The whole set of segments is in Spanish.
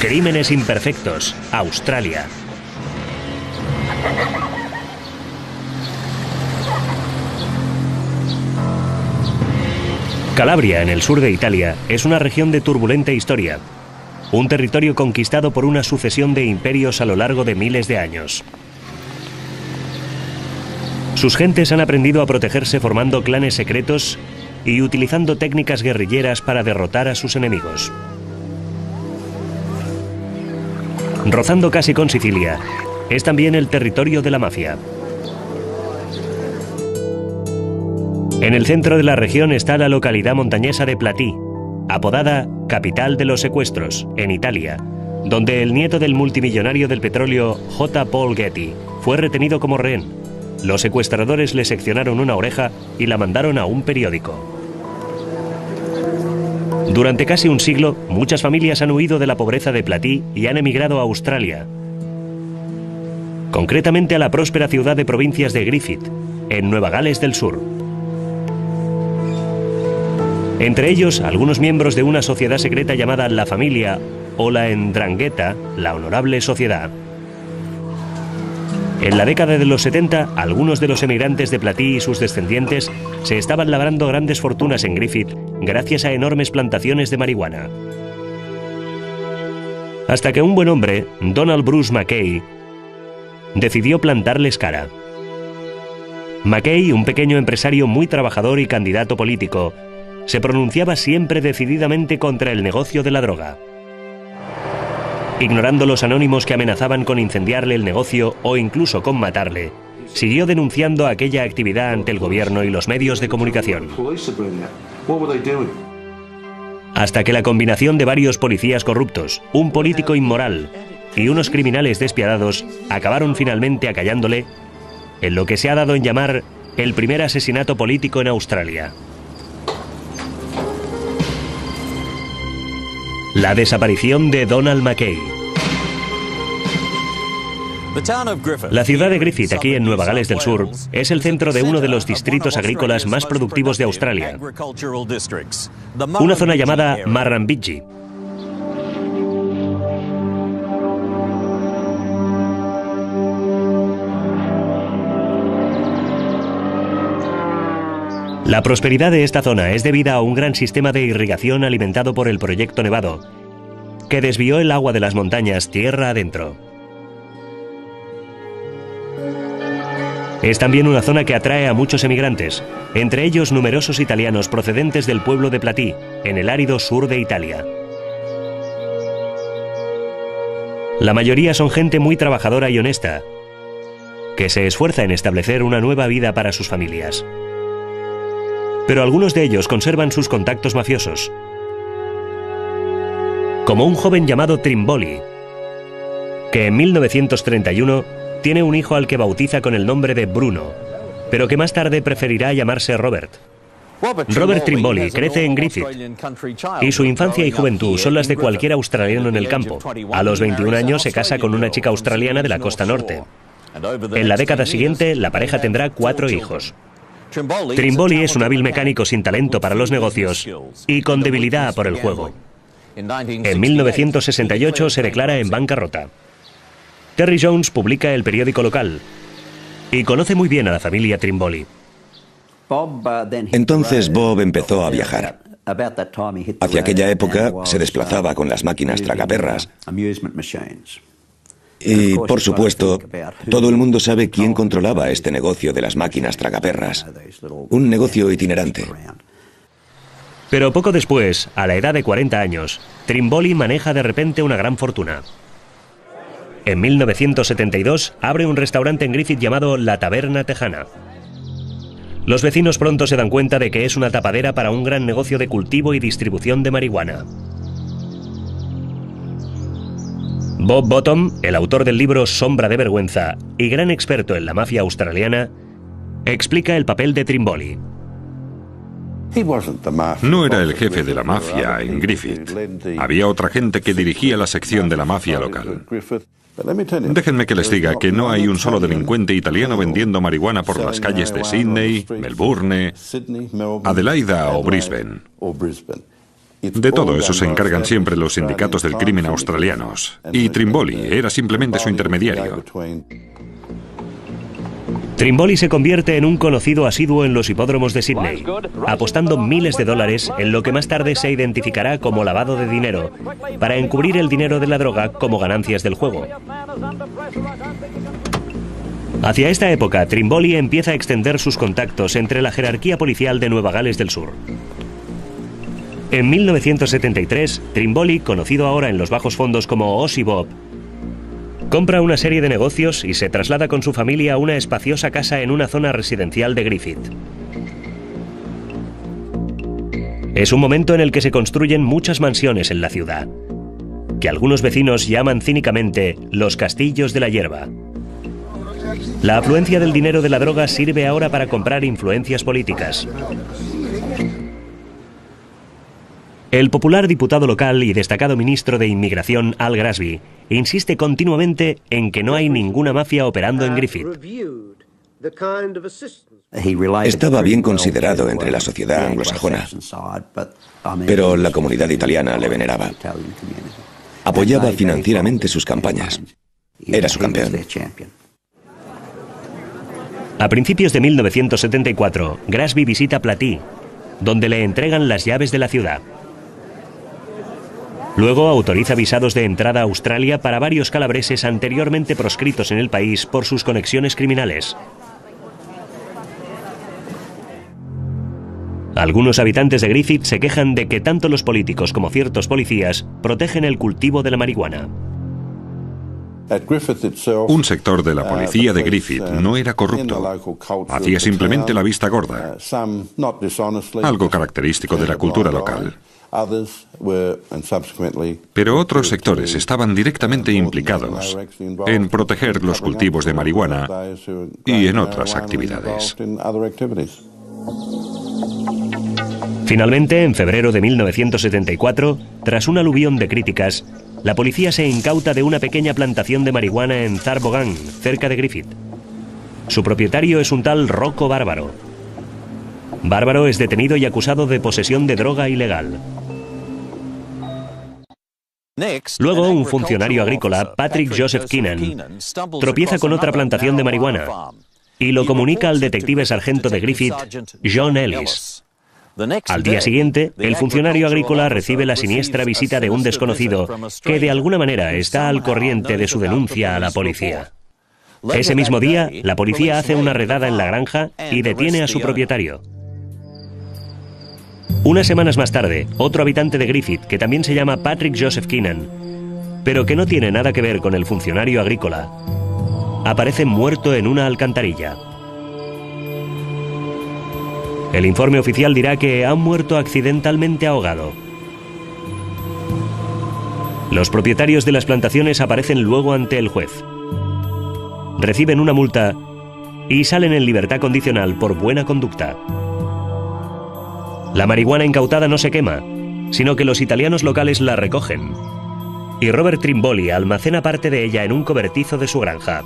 Crímenes imperfectos, Australia. Calabria, en el sur de Italia, es una región de turbulenta historia. Un territorio conquistado por una sucesión de imperios a lo largo de miles de años. Sus gentes han aprendido a protegerse formando clanes secretos y utilizando técnicas guerrilleras para derrotar a sus enemigos. Rozando casi con Sicilia, es también el territorio de la mafia. En el centro de la región está la localidad montañesa de Platì, apodada Capital de los Secuestros, en Italia, donde el nieto del multimillonario del petróleo J. Paul Getty fue retenido como rehén. Los secuestradores le seccionaron una oreja y la mandaron a un periódico. Durante casi un siglo, muchas familias han huido de la pobreza de Platì y han emigrado a Australia, concretamente a la próspera ciudad de provincias de Griffith, en Nueva Gales del Sur. Entre ellos, algunos miembros de una sociedad secreta llamada La Familia o la 'Ndrangheta, la Honorable Sociedad. En la década de los 70, algunos de los emigrantes de Platì y sus descendientes se estaban labrando grandes fortunas en Griffith gracias a enormes plantaciones de marihuana. Hasta que un buen hombre, Donald Bruce Mackay, decidió plantarles cara. Mackay, un pequeño empresario muy trabajador y candidato político, se pronunciaba siempre decididamente contra el negocio de la droga. Ignorando los anónimos que amenazaban con incendiarle el negocio o incluso con matarle, siguió denunciando aquella actividad ante el gobierno y los medios de comunicación. Hasta que la combinación de varios policías corruptos, un político inmoral y unos criminales despiadados acabaron finalmente acallándole en lo que se ha dado en llamar el primer asesinato político en Australia. La desaparición de Donald Mackay. La ciudad de Griffith, aquí en Nueva Gales del Sur, es el centro de uno de los distritos agrícolas más productivos de Australia, una zona llamada Murrumbidgee. La prosperidad de esta zona es debida a un gran sistema de irrigación alimentado por el Proyecto Nevado, que desvió el agua de las montañas tierra adentro. Es también una zona que atrae a muchos emigrantes, entre ellos numerosos italianos procedentes del pueblo de Platì, en el árido sur de Italia. La mayoría son gente muy trabajadora y honesta, que se esfuerza en establecer una nueva vida para sus familias. Pero algunos de ellos conservan sus contactos mafiosos, como un joven llamado Trimboli, que en 1931 tiene un hijo al que bautiza con el nombre de Bruno, pero que más tarde preferirá llamarse Robert. Robert Trimboli crece en Griffith y su infancia y juventud son las de cualquier australiano en el campo. A los 21 años se casa con una chica australiana de la costa norte. En la década siguiente, la pareja tendrá 4 hijos. Trimboli es un hábil mecánico sin talento para los negocios y con debilidad por el juego. En 1968 se declara en bancarrota. Terry Jones publica el periódico local y conoce muy bien a la familia Trimboli. Entonces Bob empezó a viajar. Hacia aquella época se desplazaba con las máquinas tragaperras. Y, por supuesto, todo el mundo sabe quién controlaba este negocio de las máquinas tragaperras. Un negocio itinerante. Pero poco después, a la edad de 40 años, Trimboli maneja de repente una gran fortuna. En 1972 abre un restaurante en Griffith llamado La Taberna Tejana. Los vecinos pronto se dan cuenta de que es una tapadera para un gran negocio de cultivo y distribución de marihuana. Bob Bottom, el autor del libro Sombra de Vergüenza y gran experto en la mafia australiana, explica el papel de Trimboli. No era el jefe de la mafia en Griffith. Había otra gente que dirigía la sección de la mafia local. Déjenme que les diga que no hay un solo delincuente italiano vendiendo marihuana por las calles de Sydney, Melbourne, Adelaida o Brisbane. De todo eso se encargan siempre los sindicatos del crimen australianos, y Trimboli era simplemente su intermediario. Trimboli se convierte en un conocido asiduo en los hipódromos de Sydney, apostando miles de dólares en lo que más tarde se identificará como lavado de dinero, para encubrir el dinero de la droga como ganancias del juego. Hacia esta época, Trimboli empieza a extender sus contactos entre la jerarquía policial de Nueva Gales del Sur. En 1973, Trimboli, conocido ahora en los bajos fondos como Aussie Bob, compra una serie de negocios y se traslada con su familia a una espaciosa casa en una zona residencial de Griffith. Es un momento en el que se construyen muchas mansiones en la ciudad, que algunos vecinos llaman cínicamente los castillos de la hierba. La afluencia del dinero de la droga sirve ahora para comprar influencias políticas. El popular diputado local y destacado ministro de Inmigración, Al Grasby, insiste continuamente en que no hay ninguna mafia operando en Griffith. Estaba bien considerado entre la sociedad anglosajona, pero la comunidad italiana le veneraba. Apoyaba financieramente sus campañas. Era su campeón. A principios de 1974, Grasby visita Platí, donde le entregan las llaves de la ciudad. Luego autoriza visados de entrada a Australia para varios calabreses anteriormente proscritos en el país por sus conexiones criminales. Algunos habitantes de Griffith se quejan de que tanto los políticos como ciertos policías protegen el cultivo de la marihuana. Un sector de la policía de Griffith no era corrupto. Hacía simplemente la vista gorda, algo característico de la cultura local. Pero otros sectores estaban directamente implicados en proteger los cultivos de marihuana y en otras actividades. Finalmente, en febrero de 1974, tras un aluvión de críticas, la policía se incauta de una pequeña plantación de marihuana en Tarbogán, cerca de Griffith. Su propietario es un tal Rocco Bárbaro. Bárbaro es detenido y acusado de posesión de droga ilegal. Luego, un funcionario agrícola, Patrick Joseph Keenan, tropieza con otra plantación de marihuana y lo comunica al detective sargento de Griffith, John Ellis. Al día siguiente, el funcionario agrícola recibe la siniestra visita de un desconocido que de alguna manera está al corriente de su denuncia a la policía. Ese mismo día, la policía hace una redada en la granja y detiene a su propietario. Unas semanas más tarde, otro habitante de Griffith, que también se llama Patrick Joseph Keenan, pero que no tiene nada que ver con el funcionario agrícola, aparece muerto en una alcantarilla. El informe oficial dirá que ha muerto accidentalmente ahogado. Los propietarios de las plantaciones aparecen luego ante el juez. Reciben una multa y salen en libertad condicional por buena conducta. La marihuana incautada no se quema, sino que los italianos locales la recogen. Y Robert Trimboli almacena parte de ella en un cobertizo de su granja.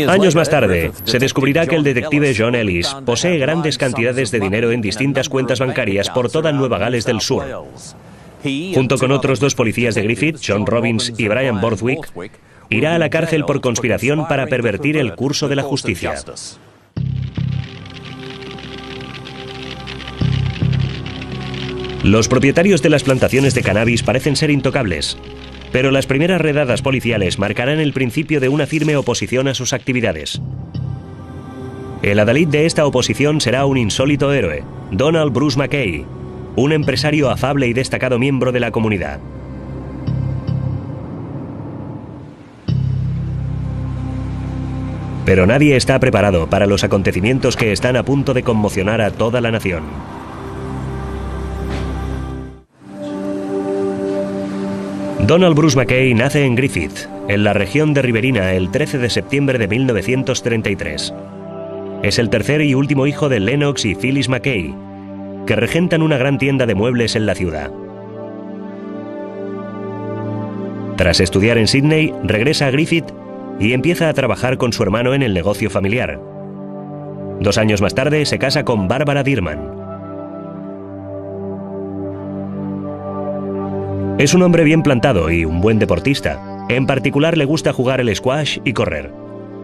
Años más tarde, se descubrirá que el detective John Ellis posee grandes cantidades de dinero en distintas cuentas bancarias por toda Nueva Gales del Sur. Junto con otros dos policías de Griffith, John Robbins y Brian Borthwick, irá a la cárcel por conspiración para pervertir el curso de la justicia. Los propietarios de las plantaciones de cannabis parecen ser intocables, pero las primeras redadas policiales marcarán el principio de una firme oposición a sus actividades. El adalid de esta oposición será un insólito héroe, Donald Bruce McKay, un empresario afable y destacado miembro de la comunidad. Pero nadie está preparado para los acontecimientos que están a punto de conmocionar a toda la nación. Donald Bruce McKay nace en Griffith, en la región de Riverina, el 13 de septiembre de 1933. Es el tercer y último hijo de Lennox y Phyllis McKay, que regentan una gran tienda de muebles en la ciudad. Tras estudiar en Sydney, regresa a Griffith y empieza a trabajar con su hermano en el negocio familiar. 2 años más tarde se casa con Barbara Dearman. Es un hombre bien plantado y un buen deportista. En particular le gusta jugar el squash y correr.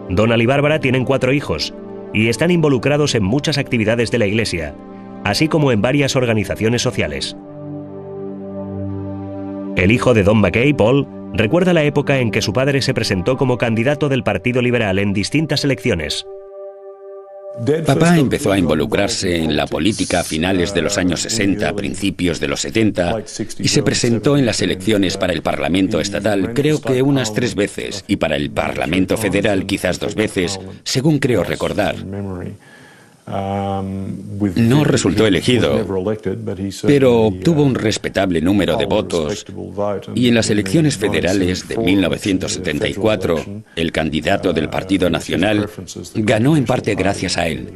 Donald y Bárbara tienen 4 hijos y están involucrados en muchas actividades de la iglesia, así como en varias organizaciones sociales. El hijo de Don McKay, Paul, recuerda la época en que su padre se presentó como candidato del Partido Liberal en distintas elecciones. Papá empezó a involucrarse en la política a finales de los años 60, principios de los 70, y se presentó en las elecciones para el Parlamento estatal creo que unas 3 veces, y para el Parlamento federal quizás 2 veces, según creo recordar. No resultó elegido, pero obtuvo un respetable número de votos, y en las elecciones federales de 1974, el candidato del Partido Nacional ganó en parte gracias a él.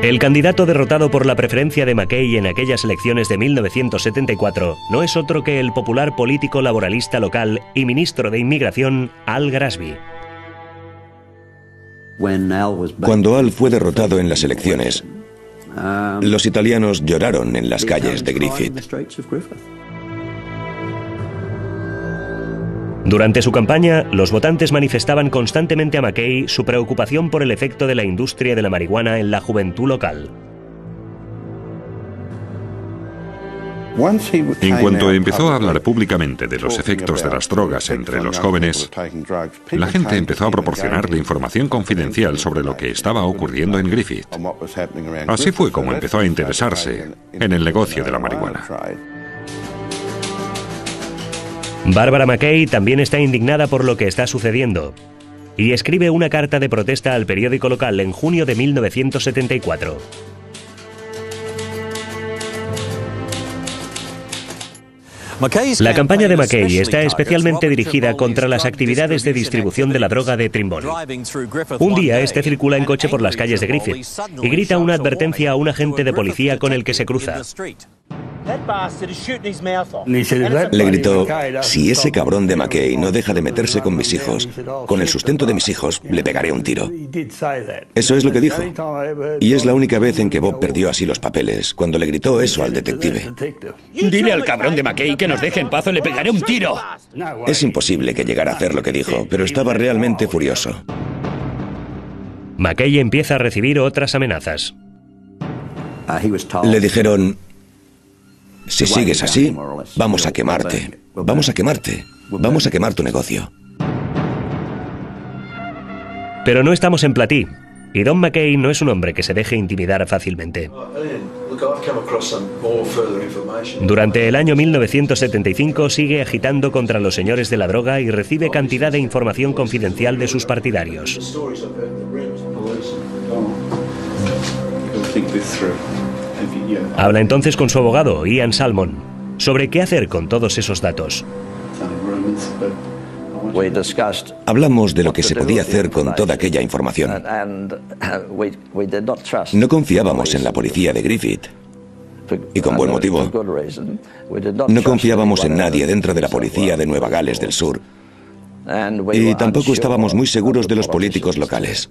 El candidato derrotado por la preferencia de McKay en aquellas elecciones de 1974 no es otro que el popular político laboralista local y ministro de Inmigración, Al Grasby. Cuando Al fue derrotado en las elecciones, los italianos lloraron en las calles de Griffith. Durante su campaña, los votantes manifestaban constantemente a McKay su preocupación por el efecto de la industria de la marihuana en la juventud local. En cuanto empezó a hablar públicamente de los efectos de las drogas entre los jóvenes, la gente empezó a proporcionarle información confidencial sobre lo que estaba ocurriendo en Griffith. Así fue como empezó a interesarse en el negocio de la marihuana. Bárbara McKay también está indignada por lo que está sucediendo y escribe una carta de protesta al periódico local en junio de 1974. La campaña de McKay está especialmente dirigida contra las actividades de distribución de la droga de Trimboli. Un día, este circula en coche por las calles de Griffith y grita una advertencia a un agente de policía con el que se cruza. Le gritó: si ese cabrón de McKay no deja de meterse con mis hijos, con el sustento de mis hijos, le pegaré un tiro. Eso es lo que dijo. Y es la única vez en que Bob perdió así los papeles, cuando le gritó eso al detective. Dile al cabrón de McKay que nos deje en paz o le pegaré un tiro. Es imposible que llegara a hacer lo que dijo, pero estaba realmente furioso. McKay empieza a recibir otras amenazas. Le dijeron: si sigues así, vamos a quemarte. Vamos a quemarte. Vamos a quemar tu negocio. Pero no estamos en Platí, y Don McKay no es un hombre que se deje intimidar fácilmente. Durante el año 1975 sigue agitando contra los señores de la droga y recibe cantidad de información confidencial de sus partidarios. Habla entonces con su abogado, Ian Salmon, sobre qué hacer con todos esos datos. Hablamos de lo que se podía hacer con toda aquella información. No confiábamos en la policía de Griffith, y con buen motivo. No confiábamos en nadie dentro de la policía de Nueva Gales del Sur, y tampoco estábamos muy seguros de los políticos locales.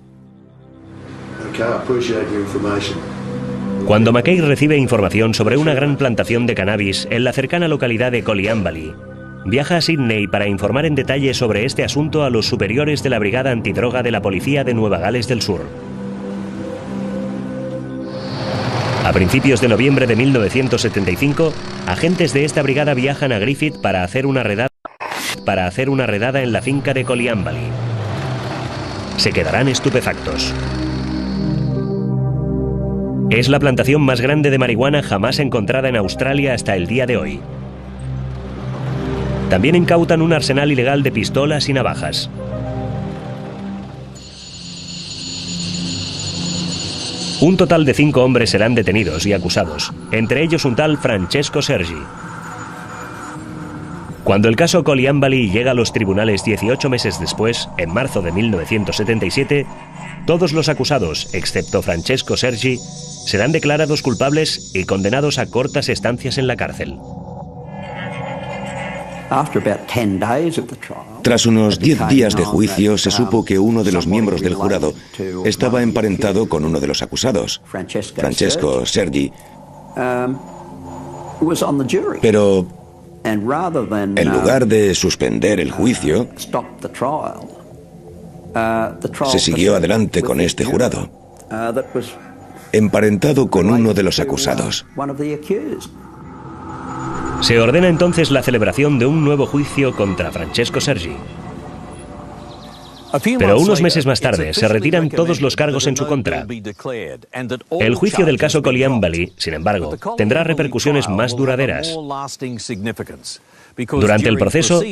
Cuando McKay recibe información sobre una gran plantación de cannabis en la cercana localidad de Coleambally, viaja a Sydney para informar en detalle sobre este asunto a los superiores de la Brigada Antidroga de la Policía de Nueva Gales del Sur. A principios de noviembre de 1975, agentes de esta brigada viajan a Griffith para hacer una redada en la finca de Coleambally. Se quedarán estupefactos. Es la plantación más grande de marihuana jamás encontrada en Australia hasta el día de hoy. También incautan un arsenal ilegal de pistolas y navajas. Un total de 5 hombres serán detenidos y acusados, entre ellos un tal Francesco Sergi. Cuando el caso Coleambally llega a los tribunales 18 meses después, en marzo de 1977, todos los acusados, excepto Francesco Sergi, serán declarados culpables y condenados a cortas estancias en la cárcel. Tras unos 10 días de juicio, se supo que uno de los miembros del jurado estaba emparentado con uno de los acusados, Francesco Sergi, Pero en lugar de suspender el juicio, se siguió adelante con este jurado, emparentado con uno de los acusados. Se ordena entonces la celebración de un nuevo juicio contra Francesco Sergi. Pero unos meses más tarde se retiran todos los cargos en su contra. El juicio del caso Colliambali, sin embargo, tendrá repercusiones más duraderas. Durante el proceso,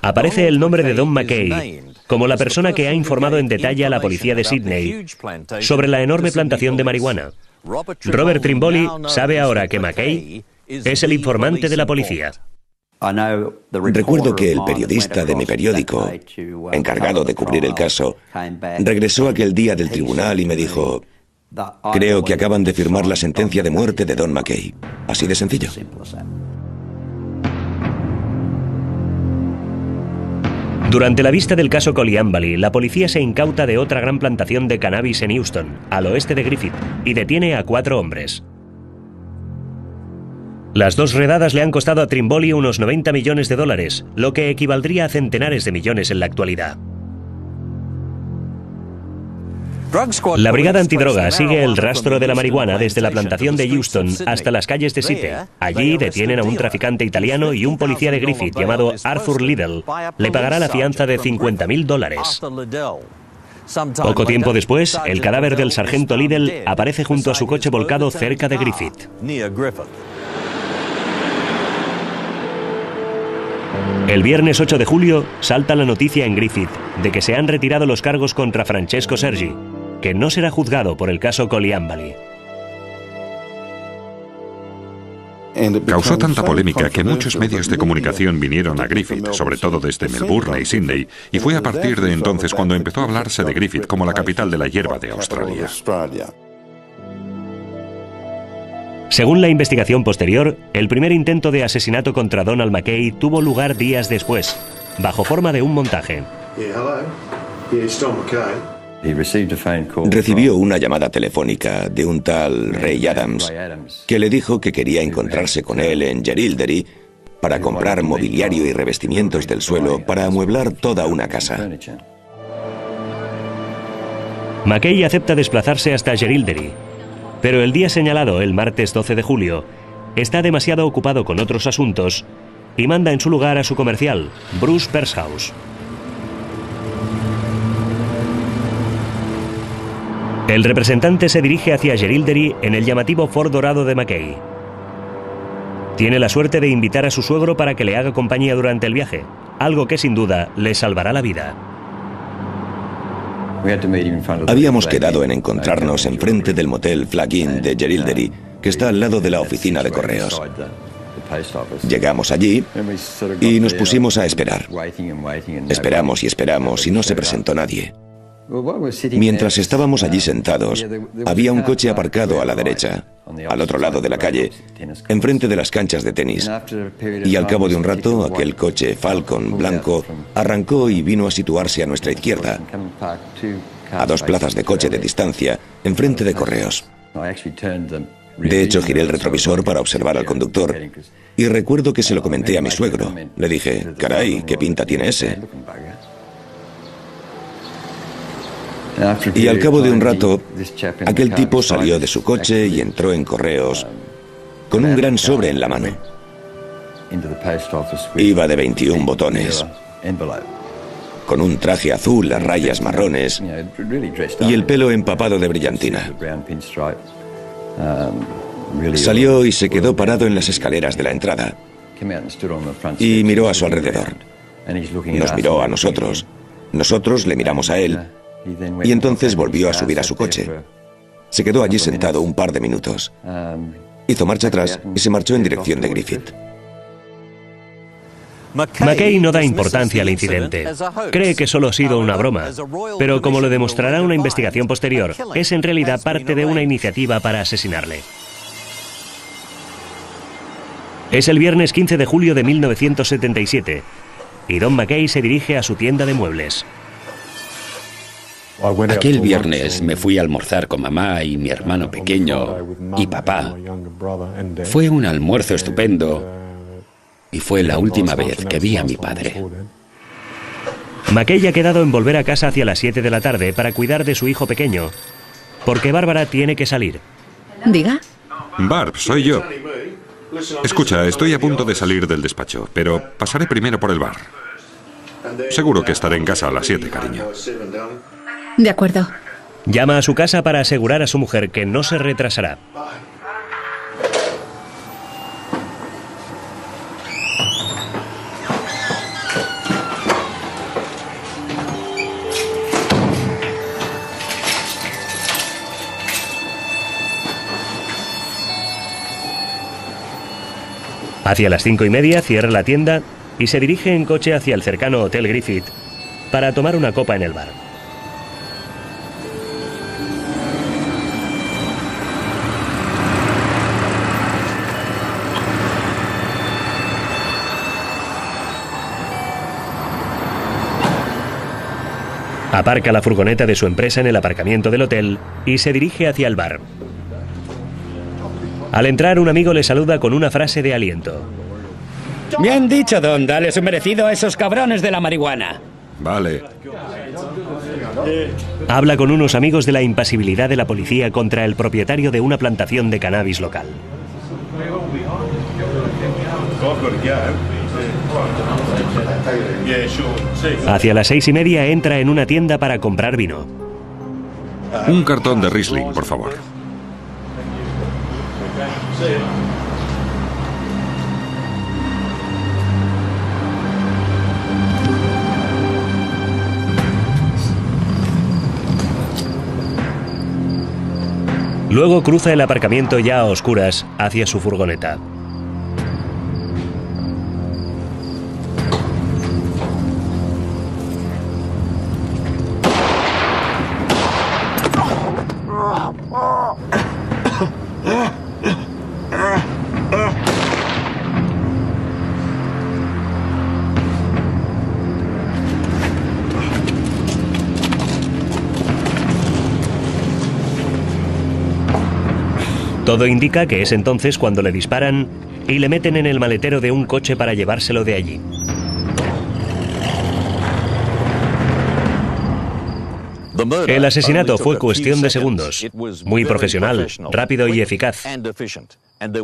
aparece el nombre de Don McKay como la persona que ha informado en detalle a la policía de Sydney sobre la enorme plantación de marihuana. Robert Trimboli sabe ahora que McKay es el informante de la policía. Recuerdo que el periodista de mi periódico, encargado de cubrir el caso, regresó aquel día del tribunal y me dijo: creo que acaban de firmar la sentencia de muerte de Don McKay. Así de sencillo. Durante la vista del caso Colliambali, la policía se incauta de otra gran plantación de cannabis en Houston, al oeste de Griffith, y detiene a 4 hombres. Las 2 redadas le han costado a Trimboli unos 90 millones de dólares, lo que equivaldría a centenares de millones en la actualidad. La brigada antidroga sigue el rastro de la marihuana desde la plantación de Houston hasta las calles de Sydney. Allí detienen a un traficante italiano y un policía de Griffith llamado Arthur Liddell le pagará la fianza de $50.000. Poco tiempo después, el cadáver del sargento Liddell aparece junto a su coche volcado cerca de Griffith. El viernes 8 de julio salta la noticia en Griffith de que se han retirado los cargos contra Francesco Sergi, que no será juzgado por el caso Colliambali. Causó tanta polémica que muchos medios de comunicación vinieron a Griffith, sobre todo desde Melbourne y Sydney, y fue a partir de entonces cuando empezó a hablarse de Griffith como la capital de la hierba de Australia. Según la investigación posterior, el primer intento de asesinato contra Donald McKay tuvo lugar días después, bajo forma de un montaje. Recibió una llamada telefónica de un tal Ray Adams, que le dijo que quería encontrarse con él en Jerilderie para comprar mobiliario y revestimientos del suelo para amueblar toda una casa. McKay acepta desplazarse hasta Jerilderie, pero el día señalado, el martes 12 de julio, está demasiado ocupado con otros asuntos y manda en su lugar a su comercial, Bruce Pershaus. El representante se dirige hacia Jerilderie en el llamativo Ford dorado de McKay. Tiene la suerte de invitar a su suegro para que le haga compañía durante el viaje, algo que sin duda le salvará la vida. Habíamos quedado en encontrarnos enfrente del motel Flag Inn de Jerilderie, que está al lado de la oficina de correos. Llegamos allí y nos pusimos a esperar. Esperamos y esperamos y no se presentó nadie. Mientras estábamos allí sentados, había un coche aparcado a la derecha, al otro lado de la calle, enfrente de las canchas de tenis. Y al cabo de un rato, aquel coche Falcon blanco arrancó y vino a situarse a nuestra izquierda, a 2 plazas de coche de distancia, enfrente de correos. De hecho, giré el retrovisor para observar al conductor y recuerdo que se lo comenté a mi suegro. Le dije: caray, ¿qué pinta tiene ese? Y al cabo de un rato, aquel tipo salió de su coche y entró en correos con un gran sobre en la mano. Iba de 21 botones, con un traje azul a rayas marrones y el pelo empapado de brillantina. Salió y se quedó parado en las escaleras de la entrada y miró a su alrededor. Nos miró a nosotros, nosotros le miramos a él. Y entonces volvió a subir a su coche. Se quedó allí sentado un par de minutos. Hizo marcha atrás y se marchó en dirección de Griffith. McKay no da importancia al incidente. Cree que solo ha sido una broma. Pero como lo demostrará una investigación posterior, es en realidad parte de una iniciativa para asesinarle. Es el viernes 15 de julio de 1977 y Don McKay se dirige a su tienda de muebles. Aquel viernes me fui a almorzar con mamá y mi hermano pequeño y papá. Fue un almuerzo estupendo y fue la última vez que vi a mi padre. McKay ha quedado en volver a casa hacia las 7 de la tarde para cuidar de su hijo pequeño, porque Bárbara tiene que salir. Diga. Barb, soy yo. Escucha, estoy a punto de salir del despacho, pero pasaré primero por el bar. Seguro que estaré en casa a las 7, cariño. De acuerdo. Llama a su casa para asegurar a su mujer que no se retrasará. Hacia las 5:30 cierra la tienda y se dirige en coche hacia el cercano Hotel Griffith para tomar una copa en el bar. Aparca la furgoneta de su empresa en el aparcamiento del hotel y se dirige hacia el bar. Al entrar, un amigo le saluda con una frase de aliento. Bien dicho, Don. Dale su merecido a esos cabrones de la marihuana. Vale. Habla con unos amigos de la impasibilidad de la policía contra el propietario de una plantación de cannabis local. Hacia las 6:30 entra en una tienda para comprar vino. Un cartón de Riesling, por favor. Luego cruza el aparcamiento ya a oscuras hacia su furgoneta. Todo indica que es entonces cuando le disparan y le meten en el maletero de un coche para llevárselo de allí. El asesinato fue cuestión de segundos, muy profesional, rápido y eficaz,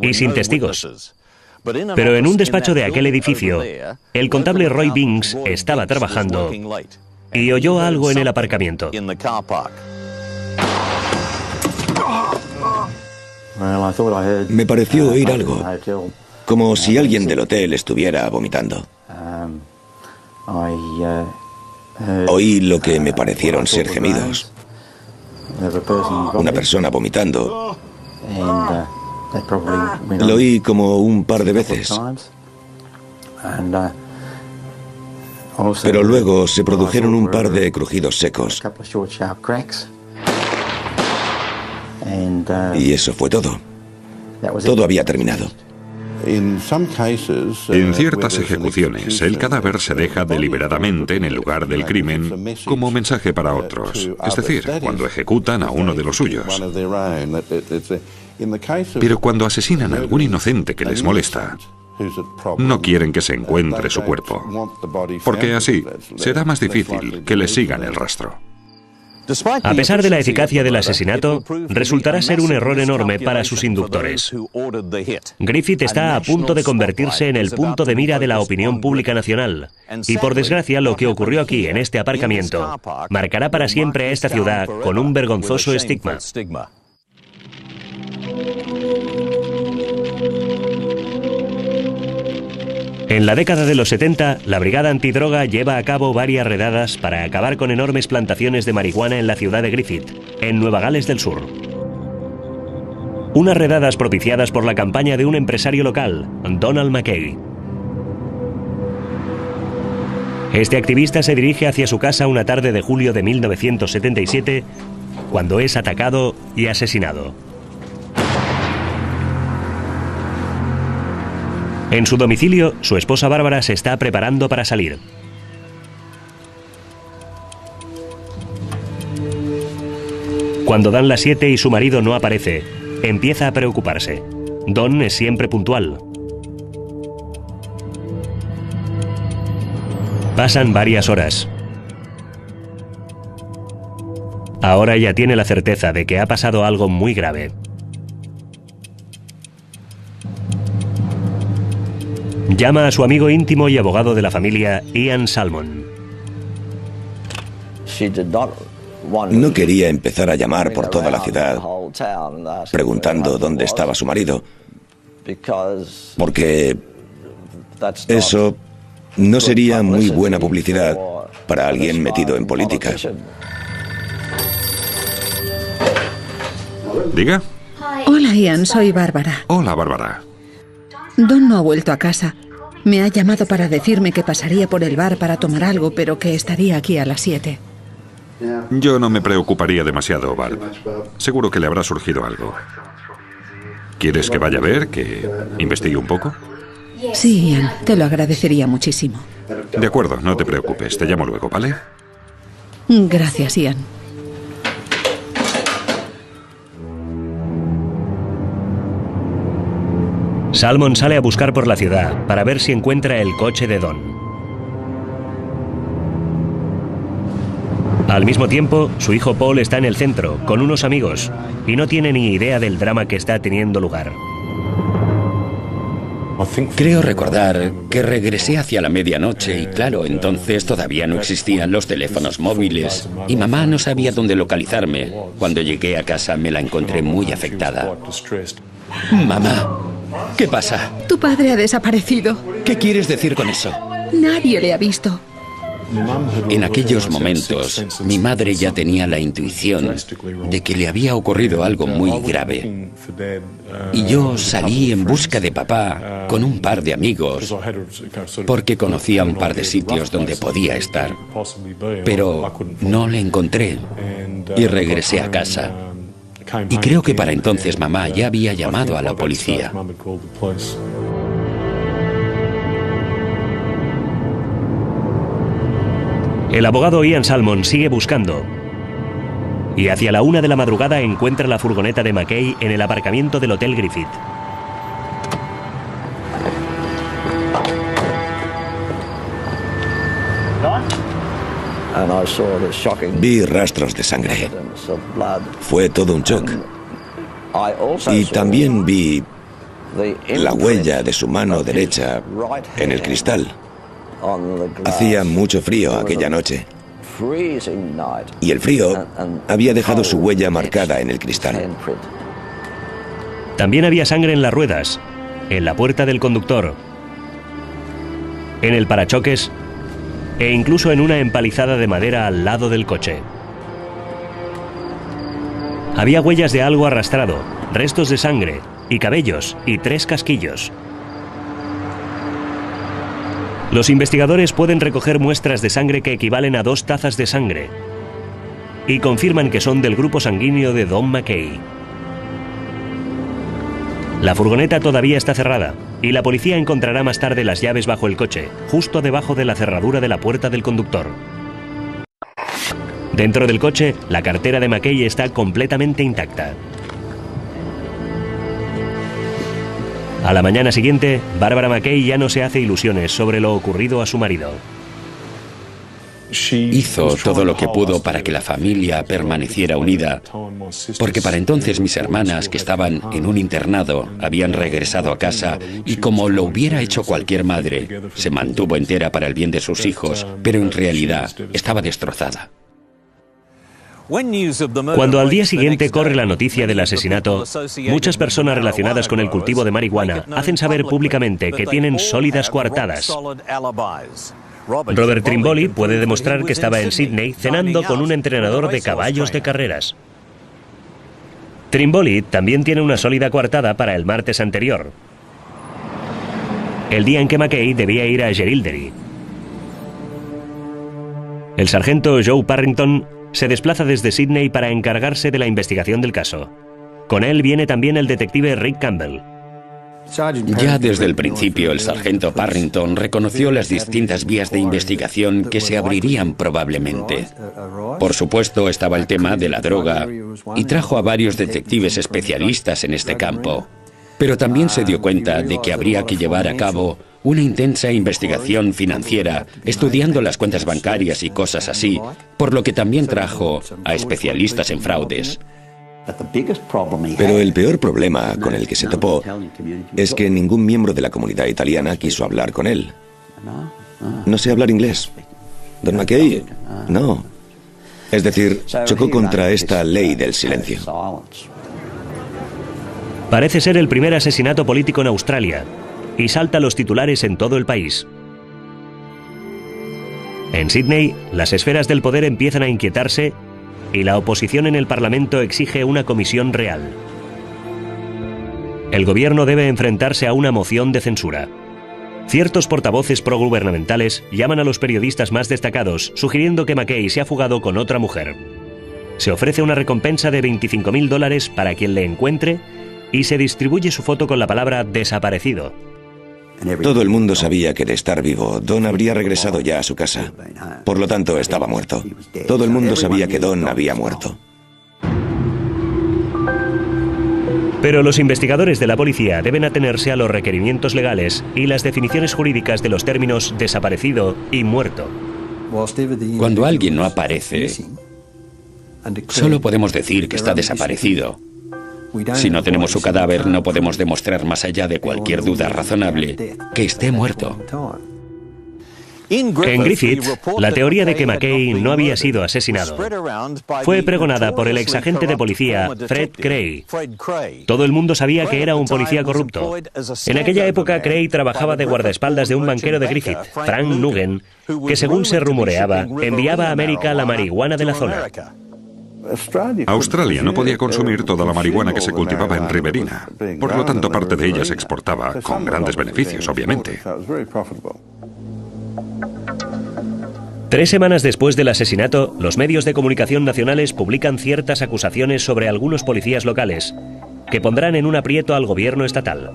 y sin testigos. Pero en un despacho de aquel edificio, el contable Roy Binks estaba trabajando y oyó algo en el aparcamiento. Me pareció oír algo, como si alguien del hotel estuviera vomitando. Oí lo que me parecieron ser gemidos. Una persona vomitando. Lo oí como un par de veces. Pero luego se produjeron un par de crujidos secos. Y eso fue todo. Todo había terminado. En ciertas ejecuciones, el cadáver se deja deliberadamente en el lugar del crimen como mensaje para otros, es decir, cuando ejecutan a uno de los suyos. Pero cuando asesinan a algún inocente que les molesta, no quieren que se encuentre su cuerpo, porque así será más difícil que les sigan el rastro. A pesar de la eficacia del asesinato, resultará ser un error enorme para sus inductores. Griffith está a punto de convertirse en el punto de mira de la opinión pública nacional. Y por desgracia, lo que ocurrió aquí, en este aparcamiento, marcará para siempre a esta ciudad con un vergonzoso estigma. En la década de los 70, la Brigada Antidroga lleva a cabo varias redadas para acabar con enormes plantaciones de marihuana en la ciudad de Griffith, en Nueva Gales del Sur. Unas redadas propiciadas por la campaña de un empresario local, Donald McKay. Este activista se dirige hacia su casa una tarde de julio de 1977, cuando es atacado y asesinado. En su domicilio, su esposa Bárbara se está preparando para salir. Cuando dan las 7 y su marido no aparece, empieza a preocuparse. Don es siempre puntual. Pasan varias horas. Ahora ya tiene la certeza de que ha pasado algo muy grave. Llama a su amigo íntimo y abogado de la familia, Ian Salmon. No quería empezar a llamar por toda la ciudad preguntando dónde estaba su marido, porque eso no sería muy buena publicidad para alguien metido en política. Diga. Hola, Ian, soy Bárbara. Hola, Bárbara. Don no ha vuelto a casa. Me ha llamado para decirme que pasaría por el bar para tomar algo, pero que estaría aquí a las 7. Yo no me preocuparía demasiado, Barb. Seguro que le habrá surgido algo. ¿Quieres que vaya a ver, que investigue un poco? Sí, Ian, te lo agradecería muchísimo. De acuerdo, no te preocupes. Te llamo luego, ¿vale? Gracias, Ian. Salmon sale a buscar por la ciudad para ver si encuentra el coche de Don. Al mismo tiempo, su hijo Paul está en el centro, con unos amigos, y no tiene ni idea del drama que está teniendo lugar. Creo recordar que regresé hacia la medianoche y claro, entonces todavía no existían los teléfonos móviles y mamá no sabía dónde localizarme. Cuando llegué a casa me la encontré muy afectada. Mamá, ¿qué pasa? Tu padre ha desaparecido. ¿Qué quieres decir con eso? Nadie le ha visto. En aquellos momentos, mi madre ya tenía la intuición de que le había ocurrido algo muy grave. Y yo salí en busca de papá con un par de amigos, porque conocía un par de sitios donde podía estar. Pero no le encontré y regresé a casa. Y creo que para entonces mamá ya había llamado a la policía. El abogado Ian Salmon sigue buscando y hacia la 1 de la madrugada encuentra la furgoneta de McKay en el aparcamiento del Hotel Griffith. Vi rastros de sangre. Fue todo un shock. Y también vi la huella de su mano derecha en el cristal. Hacía mucho frío aquella noche. Y el frío había dejado su huella marcada en el cristal. También había sangre en las ruedas, en la puerta del conductor, en el parachoques e incluso en una empalizada de madera al lado del coche. Había huellas de algo arrastrado, restos de sangre y cabellos y 3 casquillos. Los investigadores pueden recoger muestras de sangre que equivalen a 2 tazas de sangre y confirman que son del grupo sanguíneo de Don McKay. La furgoneta todavía está cerrada y la policía encontrará más tarde las llaves bajo el coche, justo debajo de la cerradura de la puerta del conductor. Dentro del coche, la cartera de McKay está completamente intacta. A la mañana siguiente, Bárbara McKay ya no se hace ilusiones sobre lo ocurrido a su marido. Hizo todo lo que pudo para que la familia permaneciera unida, porque para entonces mis hermanas, que estaban en un internado, habían regresado a casa y como lo hubiera hecho cualquier madre, se mantuvo entera para el bien de sus hijos, pero en realidad estaba destrozada. Cuando al día siguiente corre la noticia del asesinato, muchas personas relacionadas con el cultivo de marihuana hacen saber públicamente que tienen sólidas coartadas. Robert Trimboli puede demostrar que estaba en Sydney cenando con un entrenador de caballos de carreras. Trimboli también tiene una sólida coartada para el martes anterior, el día en que McKay debía ir a Jerilderie. El sargento Joe Parrington se desplaza desde Sydney para encargarse de la investigación del caso. Con él viene también el detective Rick Campbell. Ya desde el principio, el sargento Parrington reconoció las distintas vías de investigación que se abrirían probablemente. Por supuesto, estaba el tema de la droga y trajo a varios detectives especialistas en este campo. Pero también se dio cuenta de que habría que llevar a cabo una intensa investigación financiera, estudiando las cuentas bancarias y cosas así, por lo que también trajo a especialistas en fraudes. Pero el peor problema con el que se topó es que ningún miembro de la comunidad italiana quiso hablar con él. No sé hablar inglés. Don McKay, no. Es decir, chocó contra esta ley del silencio. Parece ser el primer asesinato político en Australia y salta a los titulares en todo el país. En Sídney, las esferas del poder empiezan a inquietarse y la oposición en el Parlamento exige una comisión real. El gobierno debe enfrentarse a una moción de censura. Ciertos portavoces progubernamentales llaman a los periodistas más destacados, sugiriendo que McKay se ha fugado con otra mujer. Se ofrece una recompensa de $25.000 para quien le encuentre y se distribuye su foto con la palabra desaparecido. Todo el mundo sabía que de estar vivo, Don habría regresado ya a su casa. Por lo tanto, estaba muerto. Todo el mundo sabía que Don había muerto. Pero los investigadores de la policía deben atenerse a los requerimientos legales y las definiciones jurídicas de los términos desaparecido y muerto. Cuando alguien no aparece, solo podemos decir que está desaparecido. Si no tenemos su cadáver, no podemos demostrar más allá de cualquier duda razonable que esté muerto. En Griffith, la teoría de que McKay no había sido asesinado fue pregonada por el exagente de policía Fred Cray. Todo el mundo sabía que era un policía corrupto. En aquella época, Cray trabajaba de guardaespaldas de un banquero de Griffith, Frank Nugent, que según se rumoreaba, enviaba a América la marihuana de la zona. Australia no podía consumir toda la marihuana que se cultivaba en Riverina. Por lo tanto, parte de ella se exportaba, con grandes beneficios, obviamente. 3 semanas después del asesinato, los medios de comunicación nacionales publican ciertas acusaciones sobre algunos policías locales, que pondrán en un aprieto al gobierno estatal.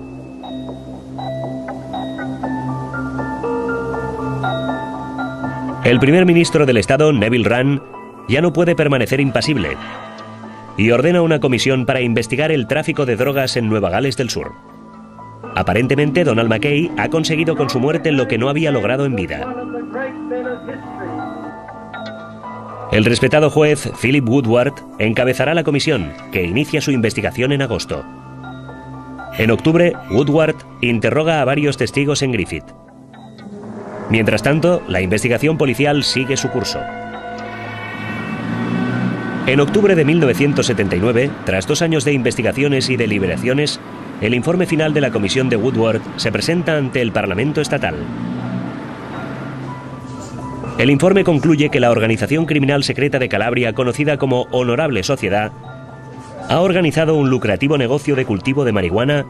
El primer ministro del estado, Neville Wran, ya no puede permanecer impasible y ordena una comisión para investigar el tráfico de drogas en Nueva Gales del Sur. Aparentemente, Donald McKay ha conseguido con su muerte lo que no había logrado en vida. El respetado juez Philip Woodward encabezará la comisión, que inicia su investigación en agosto. En octubre, Woodward interroga a varios testigos en Griffith. Mientras tanto, la investigación policial sigue su curso. En octubre de 1979, tras 2 años de investigaciones y deliberaciones, el informe final de la comisión de Woodward se presenta ante el Parlamento estatal. El informe concluye que la organización criminal secreta de Calabria, conocida como Honorable Sociedad, ha organizado un lucrativo negocio de cultivo de marihuana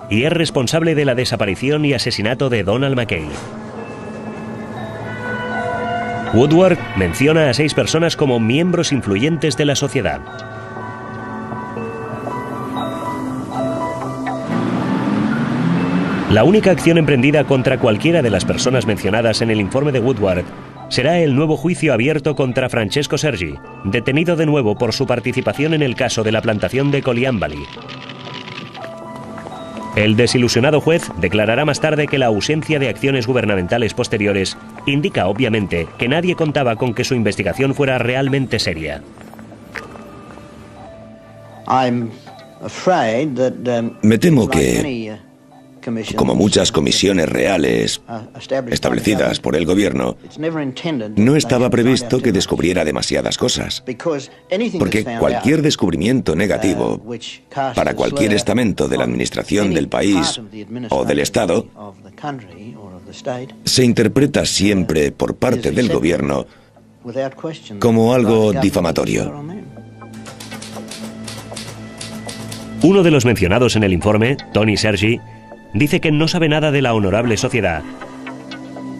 y es responsable de la desaparición y asesinato de Donald McKay. Woodward menciona a 6 personas como miembros influyentes de la sociedad. La única acción emprendida contra cualquiera de las personas mencionadas en el informe de Woodward será el nuevo juicio abierto contra Francesco Sergi, detenido de nuevo por su participación en el caso de la plantación de Coleambally. El desilusionado juez declarará más tarde que la ausencia de acciones gubernamentales posteriores indica obviamente que nadie contaba con que su investigación fuera realmente seria. Me temo que, como muchas comisiones reales establecidas por el gobierno, no estaba previsto que descubriera demasiadas cosas, porque cualquier descubrimiento negativo para cualquier estamento de la administración del país o del Estado se interpreta siempre por parte del gobierno como algo difamatorio. Uno de los mencionados en el informe, Tony Sergi, dice que no sabe nada de la Honorable Sociedad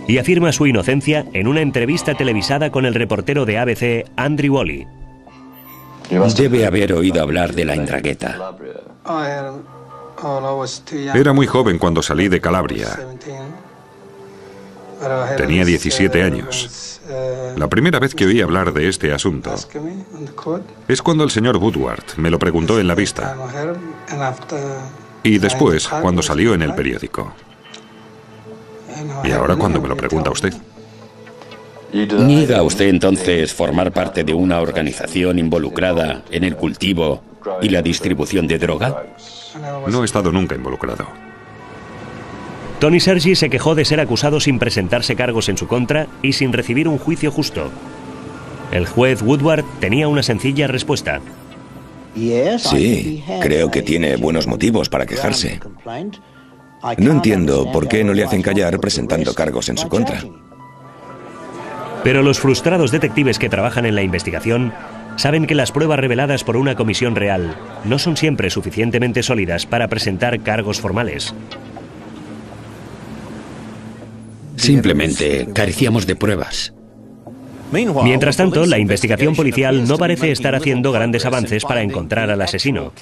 y afirma su inocencia en una entrevista televisada con el reportero de ABC, Andrew Woolley. Debe haber oído hablar de la Ndrangheta. Era muy joven cuando salí de Calabria. Tenía 17 años. La primera vez que oí hablar de este asunto es cuando el señor Woodward me lo preguntó en la vista y después cuando salió en el periódico. Y ahora cuando me lo pregunta usted. ¿Niega usted entonces formar parte de una organización involucrada en el cultivo y la distribución de droga? No he estado nunca involucrado. Tony Sergi se quejó de ser acusado sin presentarse cargos en su contra y sin recibir un juicio justo. El juez Woodward tenía una sencilla respuesta. Sí, creo que tiene buenos motivos para quejarse. No entiendo por qué no le hacen callar presentando cargos en su contra. Pero los frustrados detectives que trabajan en la investigación saben que las pruebas reveladas por una comisión real no son siempre suficientemente sólidas para presentar cargos formales. Simplemente carecíamos de pruebas. Mientras tanto, la investigación policial no parece estar haciendo grandes avances para encontrar al asesino.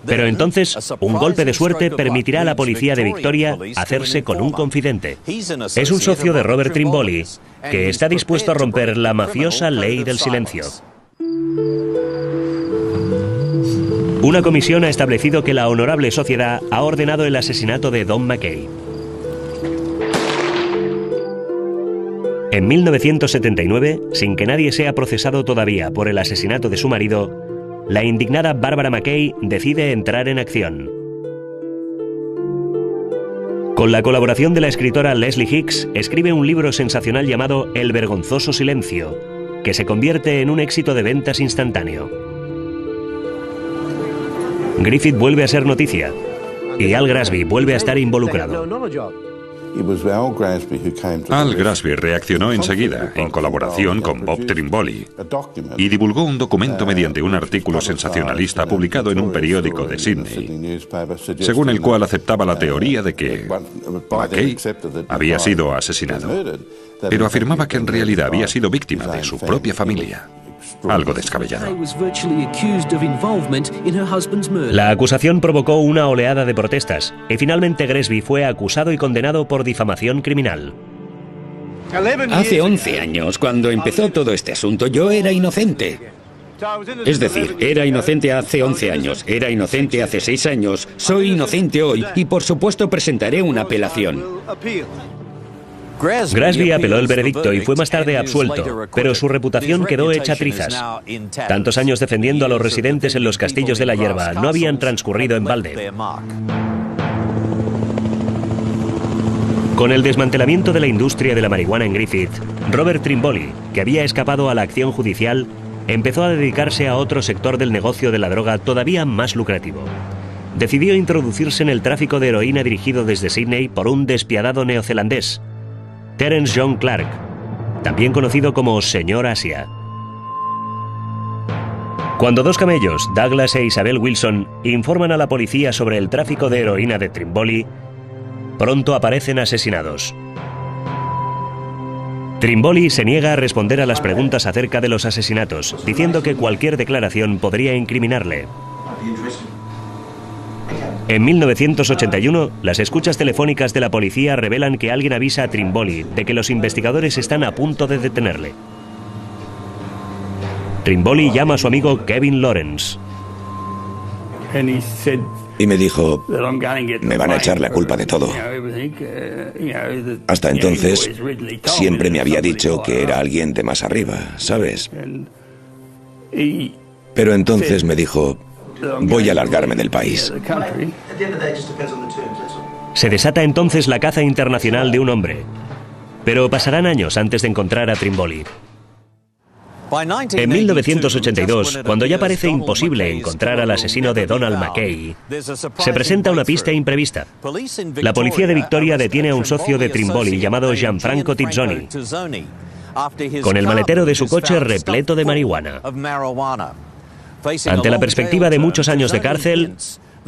Pero entonces, un golpe de suerte permitirá a la policía de Victoria hacerse con un confidente. Es un socio de Robert Trimboli, que está dispuesto a romper la mafiosa ley del silencio. Una comisión ha establecido que la honorable sociedad ha ordenado el asesinato de Don McKay. En 1979, sin que nadie sea procesado todavía por el asesinato de su marido, la indignada Barbara McKay decide entrar en acción. Con la colaboración de la escritora Leslie Hicks, escribe un libro sensacional llamado El vergonzoso silencio, que se convierte en un éxito de ventas instantáneo. Griffith vuelve a ser noticia, y Al Grasby vuelve a estar involucrado. Al Grasby reaccionó enseguida, en colaboración con Bob Trimboli, y divulgó un documento mediante un artículo sensacionalista publicado en un periódico de Sydney, según el cual aceptaba la teoría de que McKay había sido asesinado, pero afirmaba que en realidad había sido víctima de su propia familia. Algo descabellado. La acusación provocó una oleada de protestas y finalmente Grasby fue acusado y condenado por difamación criminal. Hace 11 años, cuando empezó todo este asunto, yo era inocente. Es decir, era inocente hace 11 años, era inocente hace 6 años, soy inocente hoy y por supuesto presentaré una apelación. Grasby apeló el veredicto y fue más tarde absuelto, pero su reputación quedó hecha trizas. Tantos años defendiendo a los residentes en los castillos de la hierba no habían transcurrido en balde. Con el desmantelamiento de la industria de la marihuana en Griffith, Robert Trimboli, que había escapado a la acción judicial, empezó a dedicarse a otro sector del negocio de la droga todavía más lucrativo. Decidió introducirse en el tráfico de heroína dirigido desde Sydney por un despiadado neozelandés, Terence John Clark, también conocido como Señor Asia. Cuando dos camellos, Douglas e Isabel Wilson, informan a la policía sobre el tráfico de heroína de Trimboli, pronto aparecen asesinados. Trimboli se niega a responder a las preguntas acerca de los asesinatos, diciendo que cualquier declaración podría incriminarle. En 1981, las escuchas telefónicas de la policía revelan que alguien avisa a Trimboli de que los investigadores están a punto de detenerle. Trimboli llama a su amigo Kevin Lawrence. Y me dijo, me van a echar la culpa de todo. Hasta entonces, siempre me había dicho que era alguien de más arriba, ¿sabes? Pero entonces me dijo, voy a largarme del país. Se desata entonces la caza internacional de un hombre. Pero pasarán años antes de encontrar a Trimboli. En 1982, cuando ya parece imposible encontrar al asesino de Donald McKay, se presenta una pista imprevista. La policía de Victoria detiene a un socio de Trimboli llamado Gianfranco Tizzoni, con el maletero de su coche repleto de marihuana. Ante la perspectiva de muchos años de cárcel,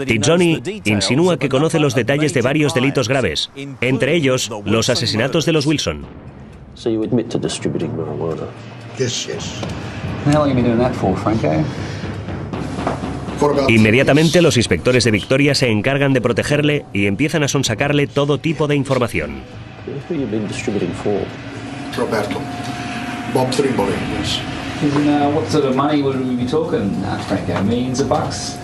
Tizzoni insinúa que conoce los detalles de varios delitos graves, entre ellos los asesinatos de los Wilson. Inmediatamente los inspectores de Victoria se encargan de protegerle y empiezan a sonsacarle todo tipo de información. Roberto. Bob Trimboli, yes. What sort of money would we be talking, Franco? Millions of bucks?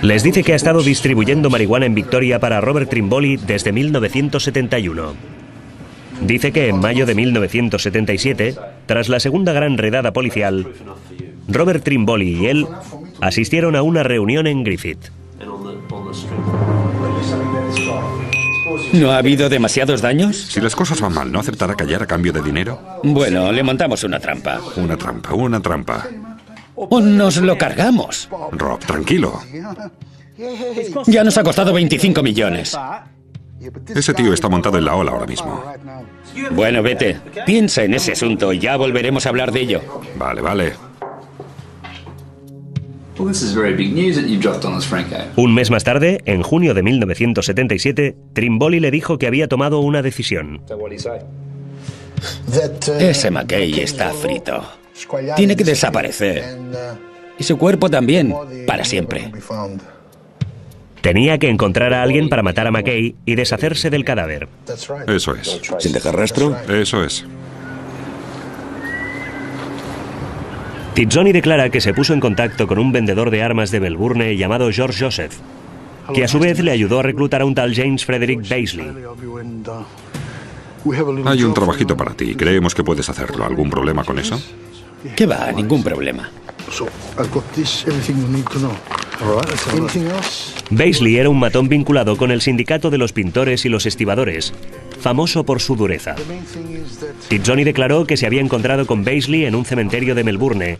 Les dice que ha estado distribuyendo marihuana en Victoria para Robert Trimboli desde 1971. Dice que en mayo de 1977, tras la segunda gran redada policial, Robert Trimboli y él asistieron a una reunión en Griffith. ¿No ha habido demasiados daños? Si las cosas van mal, ¿no aceptará callar a cambio de dinero? Bueno, le montamos una trampa. Una trampa, una trampa. O nos lo cargamos. Rob, tranquilo. Ya nos ha costado 25 millones. Ese tío está montado en la ola ahora mismo. Bueno, vete. Piensa en ese asunto y ya volveremos a hablar de ello. Vale, vale. Un mes más tarde, en junio de 1977, Trimboli le dijo que había tomado una decisión. Ese McKay está frito. Tiene que desaparecer. Y su cuerpo también, para siempre. Tenía que encontrar a alguien para matar a McKay y deshacerse del cadáver. Eso es. ¿Sin dejar rastro? Eso es. Tizzoni declara que se puso en contacto con un vendedor de armas de Melbourne llamado George Joseph, que a su vez le ayudó a reclutar a un tal James Frederick Beisley. Hay un trabajito para ti. Creemos que puedes hacerlo. ¿Algún problema con eso? ¿Qué va? Ningún problema. Beisley era un matón vinculado con el sindicato de los pintores y los estibadores, famoso por su dureza. Tizzoni declaró que se había encontrado con Beisley en un cementerio de Melbourne,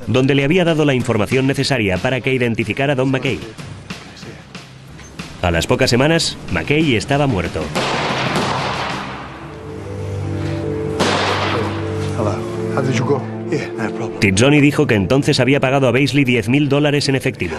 donde le había dado la información necesaria para que identificara a Don McKay. A las pocas semanas, McKay estaba muerto. Tizzoni dijo que entonces había pagado a Beisley $10,000 en efectivo.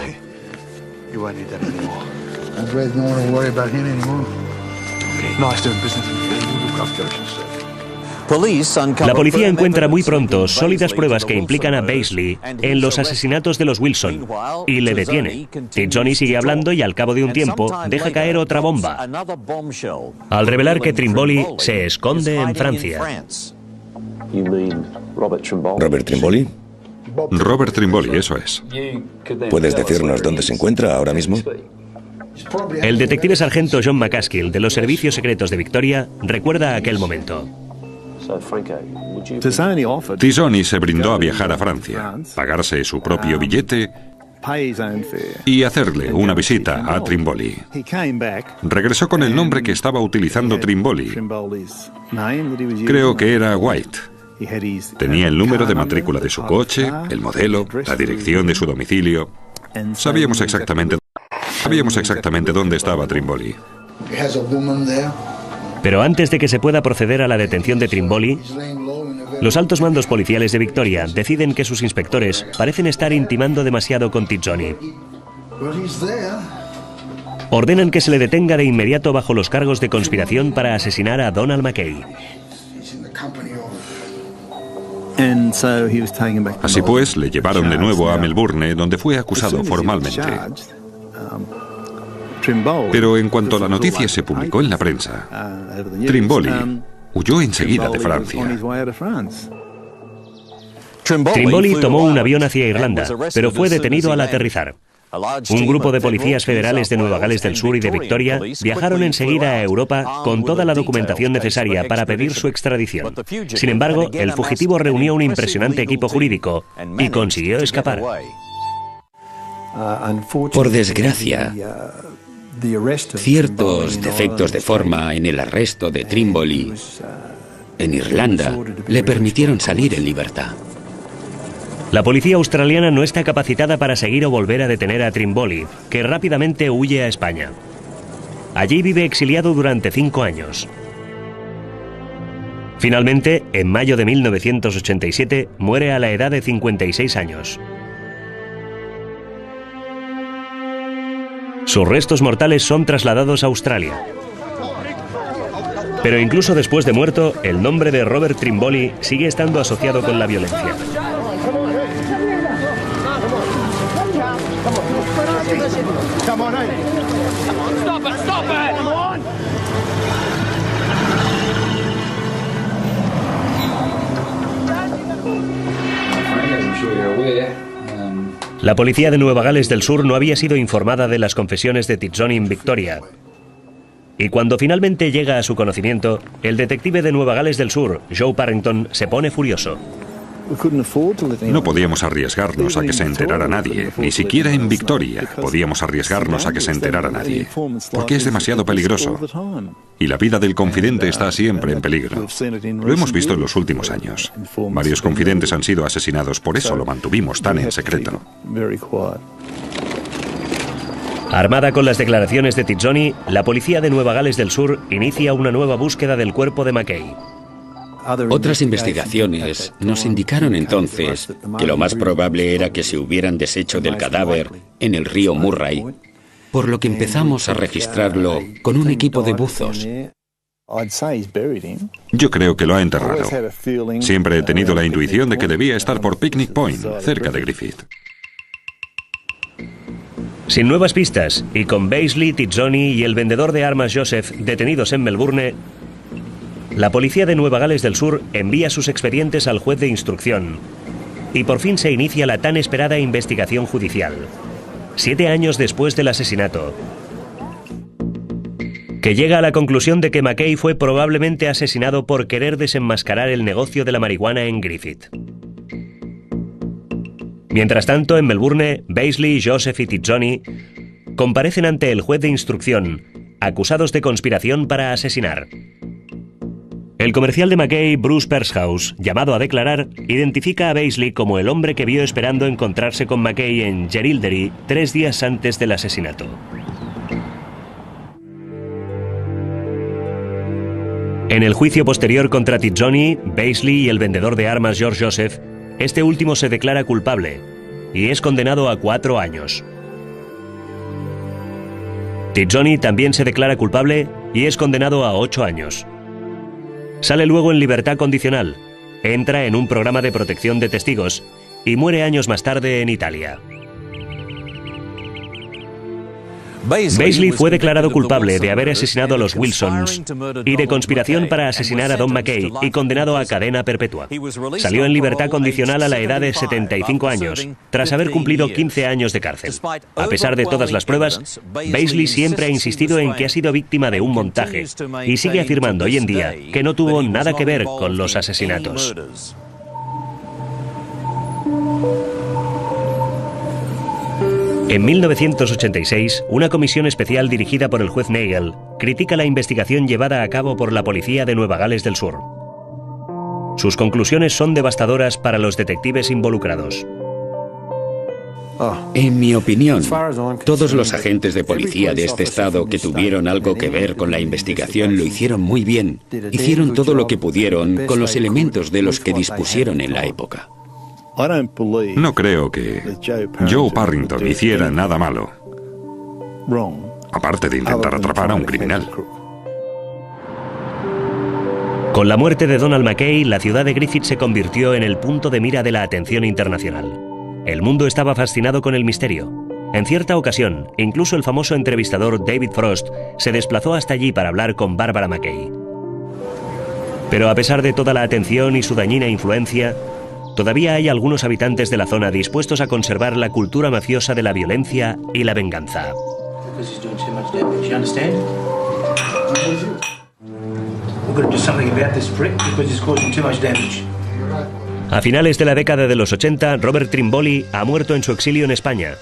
La policía encuentra muy pronto sólidas pruebas que implican a Beisley en los asesinatos de los Wilson y le detiene. Tizzoni sigue hablando y al cabo de un tiempo deja caer otra bomba, al revelar que Trimboli se esconde en Francia. ¿Robert Trimboli? Robert Trimboli, eso es. ¿Puedes decirnos dónde se encuentra ahora mismo? El detective sargento John McCaskill de los servicios secretos de Victoria recuerda aquel momento. Tizzoni se brindó a viajar a Francia, pagarse su propio billete y hacerle una visita a Trimboli. Regresó con el nombre que estaba utilizando Trimboli. Creo que era White. Tenía el número de matrícula de su coche, el modelo, la dirección de su domicilio. Sabíamos exactamente dónde estaba Trimboli. Pero antes de que se pueda proceder a la detención de Trimboli, los altos mandos policiales de Victoria deciden que sus inspectores parecen estar intimando demasiado con Tizzoni. Ordenan que se le detenga de inmediato bajo los cargos de conspiración para asesinar a Donald McKay. Así pues, le llevaron de nuevo a Melbourne, donde fue acusado formalmente. Pero en cuanto la noticia se publicó en la prensa, Trimboli huyó enseguida de Francia. Trimboli tomó un avión hacia Irlanda, pero fue detenido al aterrizar. Un grupo de policías federales de Nueva Gales del Sur y de Victoria viajaron enseguida a Europa con toda la documentación necesaria para pedir su extradición. Sin embargo, el fugitivo reunió un impresionante equipo jurídico y consiguió escapar. Por desgracia, ciertos defectos de forma en el arresto de Trimboli en Irlanda le permitieron salir en libertad. La policía australiana no está capacitada para seguir o volver a detener a Trimboli, que rápidamente huye a España. Allí vive exiliado durante 5 años. Finalmente, en mayo de 1987, muere a la edad de 56 años. Sus restos mortales son trasladados a Australia. Pero incluso después de muerto, el nombre de Robert Trimboli sigue estando asociado con la violencia. La policía de Nueva Gales del Sur no había sido informada de las confesiones de Tizzoni en Victoria. Y cuando finalmente llega a su conocimiento, el detective de Nueva Gales del Sur, Joe Parrington, se pone furioso. No podíamos arriesgarnos a que se enterara nadie, ni siquiera en Victoria podíamos arriesgarnos a que se enterara nadie, porque es demasiado peligroso. Y la vida del confidente está siempre en peligro. Lo hemos visto en los últimos años. Varios confidentes han sido asesinados, por eso lo mantuvimos tan en secreto. Armada con las declaraciones de Tizzoni, la policía de Nueva Gales del Sur inicia una nueva búsqueda del cuerpo de Mackay. Otras investigaciones nos indicaron entonces que lo más probable era que se hubieran deshecho del cadáver en el río Murray, por lo que empezamos a registrarlo con un equipo de buzos. Yo creo que lo ha enterrado. Siempre he tenido la intuición de que debía estar por Picnic Point, cerca de Griffith. Sin nuevas pistas, y con Beasley, Tizzoni y el vendedor de armas Joseph detenidos en Melbourne, la policía de Nueva Gales del Sur envía sus expedientes al juez de instrucción. Y por fin se inicia la tan esperada investigación judicial. 7 años después del asesinato, que llega a la conclusión de que Mackay fue probablemente asesinado por querer desenmascarar el negocio de la marihuana en Griffith. Mientras tanto, en Melbourne, Beasley, Joseph y Tizzoni comparecen ante el juez de instrucción, acusados de conspiración para asesinar. El comercial de Mackay, Bruce Pershaus, llamado a declarar, identifica a Beasley como el hombre que vio esperando encontrarse con Mackay en Jerilderie 3 días antes del asesinato. En el juicio posterior contra Tizzoni, Beasley y el vendedor de armas George Joseph, este último se declara culpable y es condenado a 4 años. Tizzoni también se declara culpable y es condenado a 8 años. Sale luego en libertad condicional, entra en un programa de protección de testigos y muere años más tarde en Italia. Beasley fue declarado culpable de haber asesinado a los Wilsons y de conspiración para asesinar a Don Mackay y condenado a cadena perpetua. Salió en libertad condicional a la edad de 75 años, tras haber cumplido 15 años de cárcel. A pesar de todas las pruebas, Beasley siempre ha insistido en que ha sido víctima de un montaje y sigue afirmando hoy en día que no tuvo nada que ver con los asesinatos. En 1986, una comisión especial dirigida por el juez Nagel critica la investigación llevada a cabo por la policía de Nueva Gales del Sur. Sus conclusiones son devastadoras para los detectives involucrados. En mi opinión, todos los agentes de policía de este estado que tuvieron algo que ver con la investigación lo hicieron muy bien. Hicieron todo lo que pudieron con los elementos de los que dispusieron en la época. No creo que Joe Parrington hiciera nada malo, aparte de intentar atrapar a un criminal. Con la muerte de Donald Mackay, la ciudad de Griffith se convirtió en el punto de mira de la atención internacional. El mundo estaba fascinado con el misterio. En cierta ocasión, incluso el famoso entrevistador David Frost se desplazó hasta allí para hablar con Barbara Mackay. Pero a pesar de toda la atención y su dañina influencia, todavía hay algunos habitantes de la zona dispuestos a conservar la cultura mafiosa de la violencia y la venganza. A finales de la década de los 80, Robert Trimboli ha muerto en su exilio en España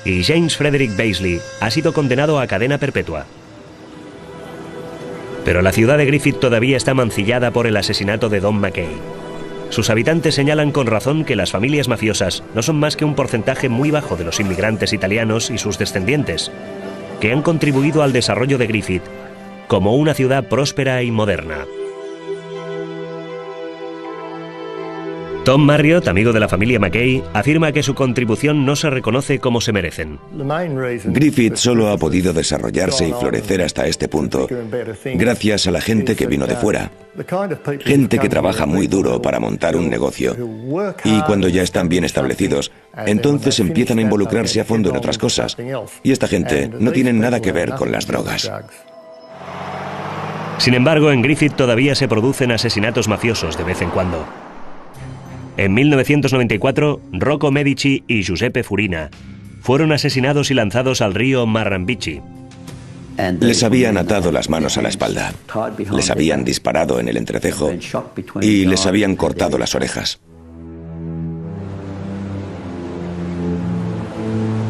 y James Frederick Beasley ha sido condenado a cadena perpetua. Pero la ciudad de Griffith todavía está mancillada por el asesinato de Don Mackay. Sus habitantes señalan con razón que las familias mafiosas no son más que un porcentaje muy bajo de los inmigrantes italianos y sus descendientes, que han contribuido al desarrollo de Griffith como una ciudad próspera y moderna. Tom Marriott, amigo de la familia Mackay, afirma que su contribución no se reconoce como se merecen. Griffith solo ha podido desarrollarse y florecer hasta este punto gracias a la gente que vino de fuera. Gente que trabaja muy duro para montar un negocio. Y cuando ya están bien establecidos, entonces empiezan a involucrarse a fondo en otras cosas. Y esta gente no tiene nada que ver con las drogas. Sin embargo, en Griffith todavía se producen asesinatos mafiosos de vez en cuando. En 1994, Rocco Medici y Giuseppe Furina fueron asesinados y lanzados al río Marrambici. Les habían atado las manos a la espalda, les habían disparado en el entrecejo y les habían cortado las orejas.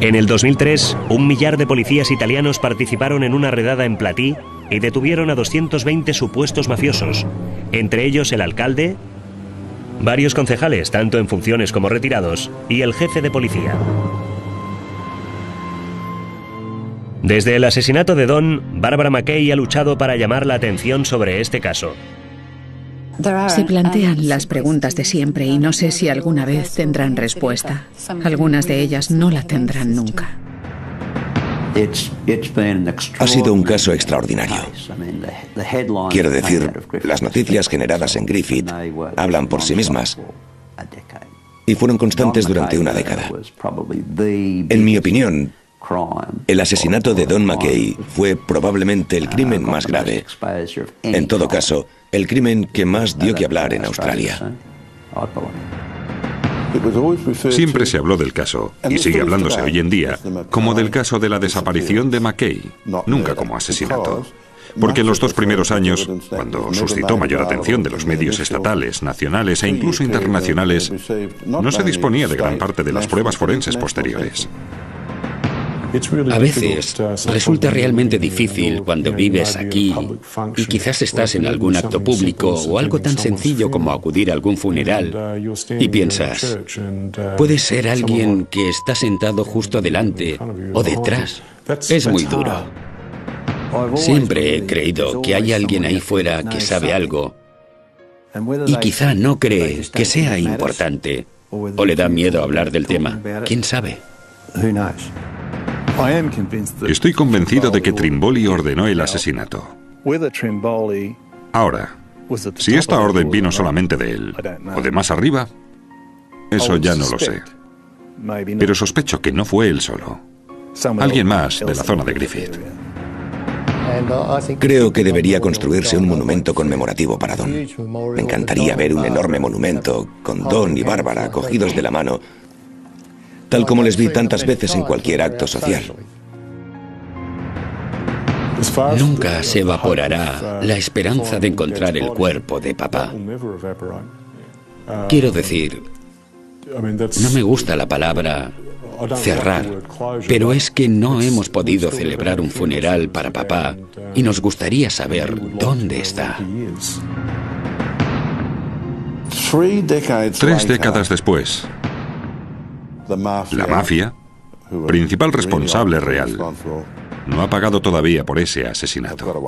En el 2003, 1 millar de policías italianos participaron en una redada en Platí y detuvieron a 220 supuestos mafiosos, entre ellos el alcalde, varios concejales, tanto en funciones como retirados, y el jefe de policía. Desde el asesinato de Don, Barbara Mackay ha luchado para llamar la atención sobre este caso. Se plantean las preguntas de siempre y no sé si alguna vez tendrán respuesta. Algunas de ellas no la tendrán nunca. Ha sido un caso extraordinario. Quiero decir, las noticias generadas en Griffith hablan por sí mismas y fueron constantes durante una década. En mi opinión, el asesinato de Don Mackay fue probablemente el crimen más grave. En todo caso, el crimen que más dio que hablar en Australia. Siempre se habló del caso, y sigue hablándose hoy en día, como del caso de la desaparición de Mackay, nunca como asesinato. Porque en los 2 primeros años, cuando suscitó mayor atención de los medios estatales, nacionales e incluso internacionales, no se disponía de gran parte de las pruebas forenses posteriores. A veces resulta realmente difícil cuando vives aquí y quizás estás en algún acto público o algo tan sencillo como acudir a algún funeral y piensas, puede ser alguien que está sentado justo delante o detrás. Es muy duro. Siempre he creído que hay alguien ahí fuera que sabe algo y quizá no cree que sea importante o le da miedo hablar del tema. ¿Quién sabe? Estoy convencido de que Trimboli ordenó el asesinato. Ahora, si esta orden vino solamente de él o de más arriba, eso ya no lo sé. Pero sospecho que no fue él solo. Alguien más de la zona de Griffith. Creo que debería construirse un monumento conmemorativo para Don. Me encantaría ver un enorme monumento con Don y Bárbara cogidos de la mano, tal como les vi tantas veces en cualquier acto social. Nunca se evaporará la esperanza de encontrar el cuerpo de papá. Quiero decir, no me gusta la palabra cerrar, pero es que no hemos podido celebrar un funeral para papá y nos gustaría saber dónde está. 3 décadas después, la mafia, principal responsable real, no ha pagado todavía por ese asesinato.